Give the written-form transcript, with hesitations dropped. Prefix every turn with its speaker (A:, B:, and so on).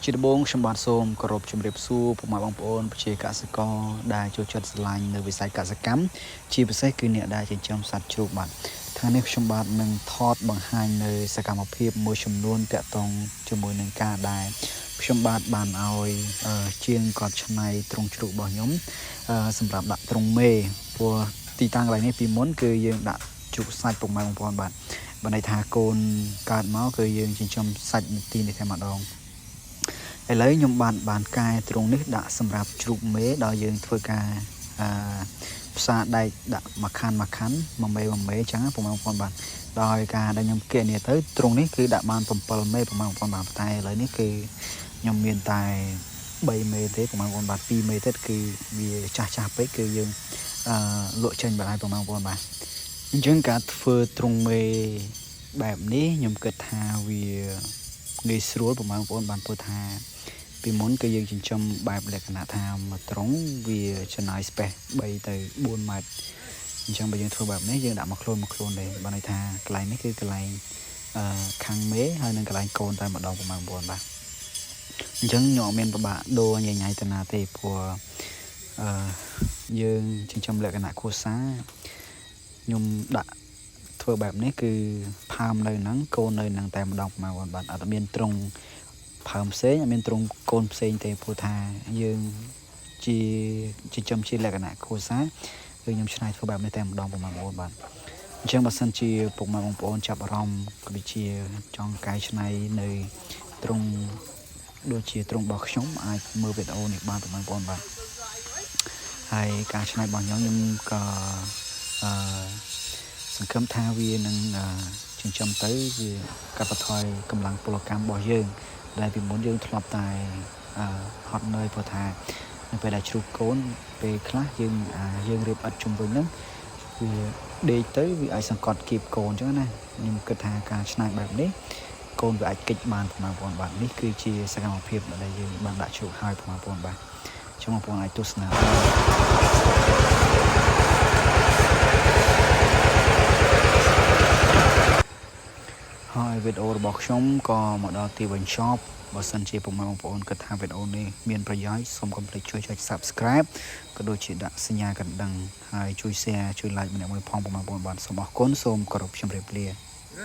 A: ជាដំបូងខ្ញុំបាទសូមគោរពជម្រាបសួរពុកម៉ែបងប្អូនប្រជាកសិករដែលចូលចិត្តស្រឡាញ់នៅវិស័យកសិកម្មជាពិសេសគឺអ្នកដែលចិញ្ចឹមសត្វជ្រូកបាទថ្ងៃនេះខ្ញុំបាទនឹងថតបង្ហាញនៅសកម្មភាពមួយចំនួនតាក់ទងជាមួយនឹងការដែលខ្ញុំបាទបានឲ្យជាងគាត់ឆ្នៃទ្រុងជ្រូករបស់ខ្ញុំសម្រាប់ដាក់ទ្រុងមេព្រោះទីតាំងកន្លែងនេះពីមុនគឺយើងដាក់ជ្រូកសាច់ពុកម៉ែបងប្អូនបាទបើន័យថាកូនកើតមកគឺយើងចិញ្ចឹមសាច់ទីនេះតែម្ដងឥឡូវខ្ញុំបានកែទ្រុងនេះដាក់សម្រាប់ជ្រូកមេដល់យើងធ្វើការផ្សារដែកដាក់មួយខាន1មេអញ្ចឹងពុកម៉ែបងប្អូនបាទដោយការដែលខ្ញុំគណនាទៅទ្រុងនេះគឺដាក់បាន7មេពុកម៉ែបងប្អូនបាទតែឥឡូវនេះគឺខ្ញុំមានតែ3មេទេពុកម៉ែបងប្អូនបាទ2មេទៀតគឺវាចាស់ពេកគឺយើងលក់ចេញបានហើយពុកម៉ែបងប្អូនបាទអញ្ចឹងការធ្វើទ្រុងមេបែបនេះខ្ញុំគិតថាវាងាយស្រួលពុកម៉ែបងប្អូនបានព្រោះថាពីមុនគឺយើងចិញ្ចឹមបែបលក្ខណៈថាមួយទ្រុងវាចំណាយ space 3 ទៅ 4 ម៉ែត្រអញ្ចឹងបើយើងធ្វើបែបនេះយើងដាក់មកខ្លួនទេបើន័យថាកន្លែងនេះគឺកន្លែងខាងមេហើយនឹងកន្លែងកូនតែម្ដងពុកម៉ែបងប្អូនបាទអញ្ចឹងខ្ញុំអត់មានពិបាកដូរញ៉ៃទៅណាទេព្រោះយើងចិញ្ចឹមលក្ខណៈគ្រួសារខ្ញុំដាក់ធ្វើបែបនេះគឺផើមនៅហ្នឹងកូននៅហ្នឹងតែម្ដងពុកម៉ែបងប្អូនបាទអត់មានទ្រុងផើមផ្សេងអត់មានទ្រុងកូនផ្សេងទេព្រោះថាយើងជាចិញ្ចឹមជាលក្ខណៈគ្រួសារគឺខ្ញុំឆ្នៃធ្វើបែបនេះតែម្ដងពុកម៉ែបងប្អូនបាទអញ្ចឹងបើសិនជាពុកម៉ែបងប្អូនចាប់អារម្មណ៍ក៏ដូចជាចង់កែច្នៃនៅទ្រុងដូចជាទ្រុងរបស់ខ្ញុំអាចមើលវីដេអូនេះបានពុកម៉ែបងប្អូនបាទហើយការច្នៃរបស់ខ្ញុំក៏សង្ឃឹមថាវានឹងចិញ្ចឹមទៅវាកាត់បន្ថយកម្លាំងពលកម្មរបស់យើងដែលពីមុនយើងធ្លាប់តែហត់នឿយព្រោះថានៅពេលដែលជ្រូកកូនពេលខ្លះយើងរៀបអិតជុំវិញហ្នឹងវាដេកទៅវាអាចសង្កត់គៀបកូនអញ្ចឹងណាខ្ញុំគិតថាការច្នៃបែបនេះកូនវាអាចគេចបានបងប្អូនបាទនេះគឺជាសកម្មភាពដែលយើងបានដាក់ជ្រូកហើយបងប្អូនបាទចឹងបងប្អូនអាចទស្សនាហើយវីដេអូរបស់ខ្ញុំក៏មកដល់ទីបញ្ចប់បើសិនជាពុកម៉ែបងប្អូនគិតថាវីដេអូនេះមានប្រយោជន៍សូមកុំភ្លេចជួយចុច Subscribe ក៏ដូចជាដាក់សញ្ញាកណ្ដឹងហើយជួយ Share ជួយ Like ម្នាក់មួយផងពុកម៉ែបងប្អូនបាទសូមអរគុណសូមគោរពជម្រាបលា